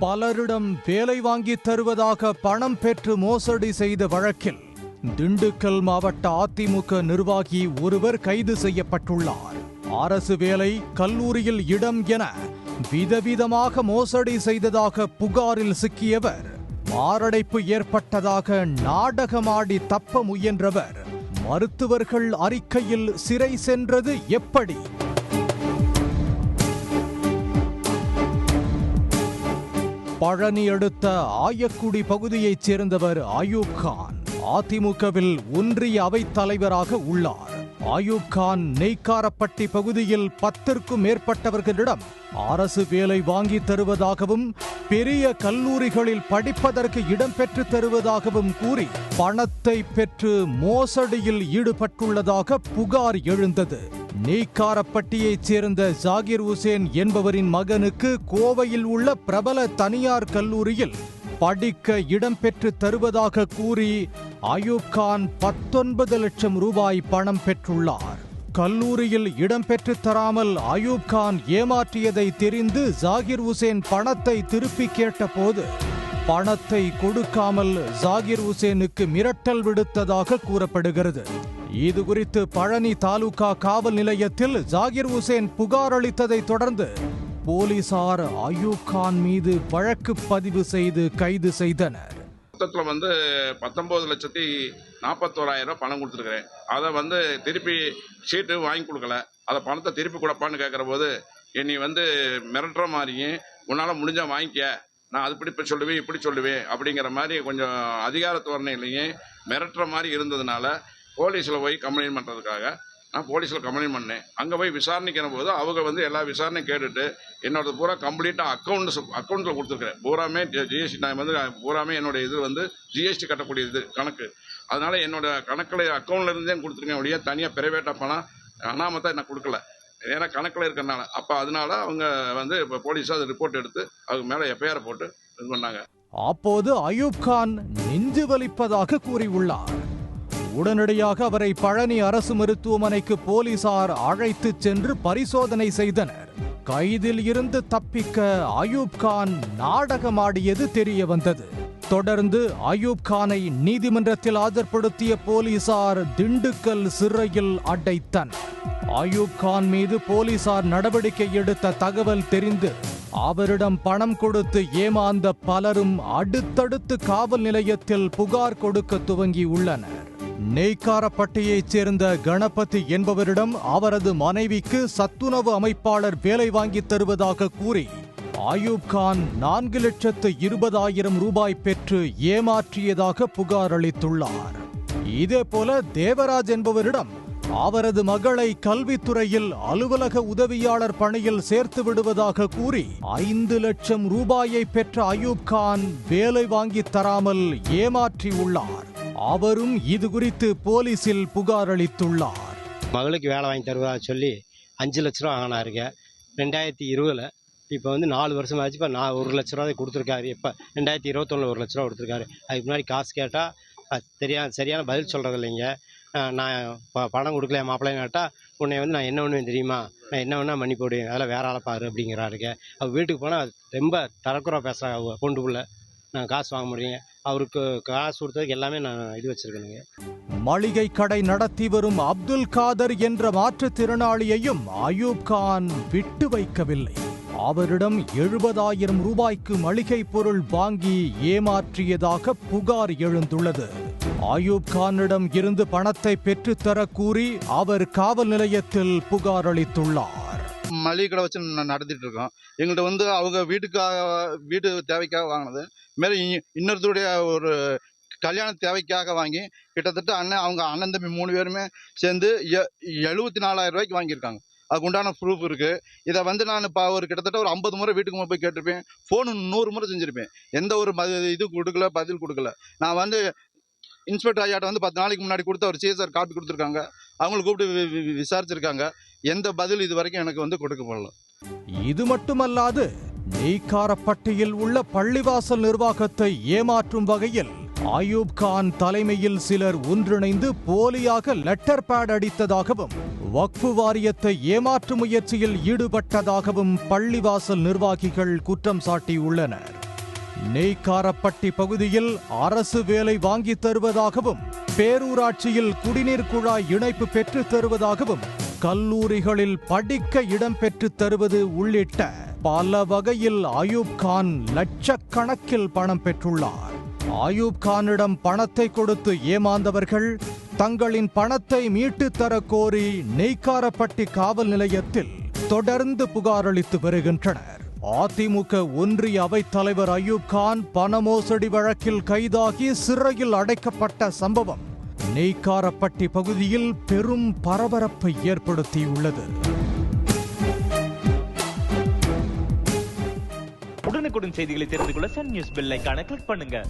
பலரிடம் வேலை வாங்கி தருவதாக பணம் பெற்று மோசடி செய்த வழக்கில் திண்டுக்கல் மாவட்ட அதிமுக நிர்வாகி ஒருவர் கைது செய்யப்பட்டுள்ளார். அரசு வேலை, கல்லூரியில் இடம் என விதவிதமாக மோசடி செய்ததாக புகாரில் சிக்கியவர் மாரடைப்பு ஏற்பட்டதாக நாடகமாடி தப்ப முயன்றவர் மருத்துவர்கள் அறிக்கையில் சிறை சென்றது எப்படி? பழனி அடுத்த ஆயக்குடி பகுதியைச் சேர்ந்தவர் அயூப் கான் அதிமுகவில் ஒன்றிய அவைத் தலைவராக உள்ளார். அயூப் கான் நெய்க்காரப்பட்டி பகுதியில் 10க்கும் மேற்பட்டவர்களிடம் அரசு வேலை வாங்கி தருவதாகவும் பெரிய கல்லூரிகளில் படிப்பதற்கு இடம் பெற்று தருவதாகவும் கூறி பணத்தை பெற்று மோசடியில் ஈடுபட்டுள்ளதாக புகார் எழுந்தது. நெய்க்காரப்பட்டியைச் சேர்ந்த ஜாகிர் ஹுசேன் என்பவரின் மகனுக்கு கோவையில் உள்ள பிரபல தனியார் கல்லூரியில் படிக்க இடம் பெற்று தருவதாக கூறி அயூப் கான் 19 லட்சம் ரூபாய் பணம் பெற்றுள்ளார். கல்லூரியில் இடம் பெற்று தராமல் அயூப் கான் ஏமாற்றியதை தெரிந்து ஜாகிர் ஹுசேன் பணத்தை திருப்பி கேட்டபோது பணத்தை கொடுக்காமல் ஜாகிர் ஹுசேனுக்கு மிரட்டல் விடுத்ததாக கூறப்படுகிறது. இது குறித்து பழனி தாலுகா காவல் நிலையத்தில் ஜாகிர் ஹுசேன் புகார் அளித்ததை தொடர்ந்து போலீசார் அயூப் கான் மீது வழக்கு பதிவு செய்து கைது செய்தனர். மொத்தத்தில் 19,41,000 பணம் கொடுத்துருக்கிறேன். அதை திருப்பி சீட்டு வாங்கி கொடுக்கல. அதை பணத்தை திருப்பி கொடுப்பான்னு கேட்குற போது என்னை மிரட்டுற மாதிரியும் உன்னால் முடிஞ்சால் வாங்கிக்க, நான் அது இப்படி சொல்லுவேன் இப்படி சொல்லுவேன் அப்படிங்கிற மாதிரி கொஞ்சம் அதிகார தோரணையிலேயே மிரட்டுற மாதிரி இருந்ததுனால போலீஸில் போய் கம்ப்ளைண்ட் பண்ணுறதுக்காக நான் போலீஸில் கம்ப்ளைண்ட் பண்ணேன். அங்கே போய் விசாரணைக்கிற போது அவங்க எல்லா விசாரணையும் கேட்டுட்டு என்னோட பூரா கம்ப்ளீட்டாக அக்கௌண்ட்டில் கொடுத்துருக்குறேன். பூராமே ஜிஎஸ்டி, நான் பூராமே என்னோட இது ஜிஎஸ்டி கட்டக்கூடிய இது கணக்கு. அதனால என்னோட கணக்கில் அக்கௌண்ட்ல இருந்தே கொடுத்துருக்கேன். அப்படியே தனியாக பிரைவேட்டாக பணம் அனாமத்தான் நான் கொடுக்கல, ஏன்னா கணக்கில் இருக்கிறனால. அப்போ அதனால அவங்க இப்போ போலீஸாக அது ரிப்போர்ட் எடுத்து அவங்க மேலே எஃப்ஐஆர் போட்டு இது பண்ணாங்க. அப்போது அயூப் கான் நெஞ்சு வலிப்பதாக கூறியுள்ளார். உடனடியாக அவரை பழனி அரசு மருத்துவமனைக்கு போலீசார் அழைத்து சென்று பரிசோதனை செய்தனர். கைதில் இருந்து தப்பிக்க அயூப் கான் நாடகமாடியது தெரிய வந்தது. தொடர்ந்து அயூப் கானை நீதிமன்றத்தில் ஆஜர்படுத்திய போலீசார் திண்டுக்கல் சிறையில் அடைத்தனர். அயூப் கான் மீது போலீசார் நடவடிக்கை எடுத்த தகவல் தெரிந்து அவரிடம் பணம் கொடுத்து ஏமாந்த பலரும் அடுத்தடுத்து காவல் நிலையத்தில் புகார் கொடுக்க துவங்கியுள்ளனர். நெய்க்காரப்பட்டியைச் சேர்ந்த கணபதி என்பவரிடம் அவரது மனைவிக்கு சத்துணவு அமைப்பாளர் வேலை வாங்கி தருவதாக கூறி அயூப் கான் 4,20,000 ரூபாய் பெற்று ஏமாற்றியதாக புகார் அளித்துள்ளார். இதேபோல தேவராஜ் என்பவரிடம் அவரது மகளை கல்வித்துறையில் அலுவலக உதவியாளர் பணியில் சேர்த்து விடுவதாக கூறி 5 லட்சம் ரூபாயை பெற்ற அயூப் கான் வேலை வாங்கி தராமல் ஏமாற்றியுள்ளார். அவரும் இது குறித்து போலீசில் புகார் அளித்துள்ளார். மகளுக்கு வேலை வாங்கி தருவதாக சொல்லி 5 லட்ச ரூபா ஆனாருங்க 2020. இப்போ 4 வருஷம் ஆச்சு. இப்போ 1 லட்ச ரூபா கொடுத்துருக்காரு. இப்போ 2021 1 லட்ச ரூபா கொடுத்துருக்காரு. அதுக்கு முன்னாடி காசு கேட்டால் சரியான பதில் சொல்கிறது இல்லைங்க. நான் பணம் கொடுக்கல மாப்பிள்ளைன்னு கேட்டால் உன்னை நான் என்ன பண்ணுவேன் தெரியுமா, நான் என்ன வேணால் மணி போடுவேன், அதெல்லாம் வேற ஆளை பாரு அப்படிங்கிறாருங்க. அவர் வீட்டுக்கு போனால் ரொம்ப தரக்குறா பேசுகிறாங்க. பொண்டுக்குள்ள நான் காசு வாங்க முடியுங்க. அவருக்கு காசு கொடுத்ததுக்கு எல்லாமே நான் இது வச்சிருக்கேனுங்க. மளிகை கடை நடத்தி வரும் அப்துல் காதர் என்ற மாற்றுத்திறனாளியையும் அயூப் கான் விட்டு வைக்கவில்லை. அவரிடம் 70,000 ரூபாய்க்கு மளிகை பொருள் வாங்கி ஏமாற்றியதாக புகார் எழுந்துள்ளது. அயூப் கானிடம் இருந்து பணத்தை பெற்றுத்தர கூறி அவர் காவல் நிலையத்தில் புகார் அளித்துள்ளார். மளிகை கடை வச்சு நடத்திட்டு இருக்கோம். எங்கள்கிட்ட அவங்க வீட்டு தேவைக்காக வாங்கினது மேலே இன்னொருத்தருடைய ஒரு கல்யாண தேவைக்காக வாங்கி கிட்டத்தட்ட அவங்க அண்ணன் தம்பி 3 பேருமே சேர்ந்து 74,000 ரூபாய்க்கு வாங்கியிருக்காங்க. அதுக்கு உண்டான ப்ரூஃப் இருக்கு. இதை நான் ஒரு கிட்டத்தட்ட ஒரு 50 முறை வீட்டுக்கு போய் கேட்டிருப்பேன். ஃபோனு 100 முறை செஞ்சிருப்பேன். எந்த ஒரு பதில் கொடுக்கல. நான் இன்ஸ்பெக்டர் ஐயாட்ட 10 நாளைக்கு முன்னாடி கொடுத்த ஒரு சிஎஸ்ஆர் காப்பி கொடுத்துருக்காங்க. அவங்களை கூப்பிட்டு விசாரிச்சிருக்காங்க. எந்த பதில் இது வரைக்கும் எனக்கு கொடுக்கப்படல. இது மட்டுமல்லாது நெய்க்காரப்பட்டியில் உள்ள பள்ளிவாசல் நிர்வாகத்தை ஏமாற்றும் வகையில் அயூப் கான் தலைமையில் சிலர் ஒன்றிணைந்து போலியாக லெட்டர் பேட் அடித்ததாகவும் வக்ஃபு வாரியத்தை ஏமாற்றும் முயற்சியில் ஈடுபட்டதாகவும் பள்ளிவாசல் நிர்வாகிகள் குற்றம் சாட்டியுள்ளனர். நெய்க்காரப்பட்டி பகுதியில் அரசு வேலை வாங்கி தருவதாகவும் பேரூராட்சியில் குடிநீர் குழாய் இணைப்பு பெற்றுத் தருவதாகவும் கல்லூரிகளில் படிக்க இடம் பெற்றுத் தருவது உள்ளிட்ட பல வகையில் அயூப் கான் லட்சக்கணக்கில் பணம் பெற்றுள்ளார். அயூப் கானிடம் பணத்தை கொடுத்து ஏமாந்தவர்கள் தங்களின் பணத்தை மீட்டுத் தர கோரி நெய்க்காரப்பட்டி காவல் நிலையத்தில் தொடர்ந்து புகார் அளித்து வருகின்றனர். அதிமுக ஒன்றிய அவைத் தலைவர் அயூப் கான் பண மோசடி வழக்கில் கைதாகி சிறையில் அடைக்கப்பட்ட சம்பவம் நெய்க்காரப்பட்டி பகுதியில் பெரும் பரபரப்பை ஏற்படுத்தியுள்ளது. உடனுக்குடன் செய்திகளை தெரிந்து கொள்ள சன் நியூஸ் பெல் ஐகானை கிளிக் பண்ணுங்க.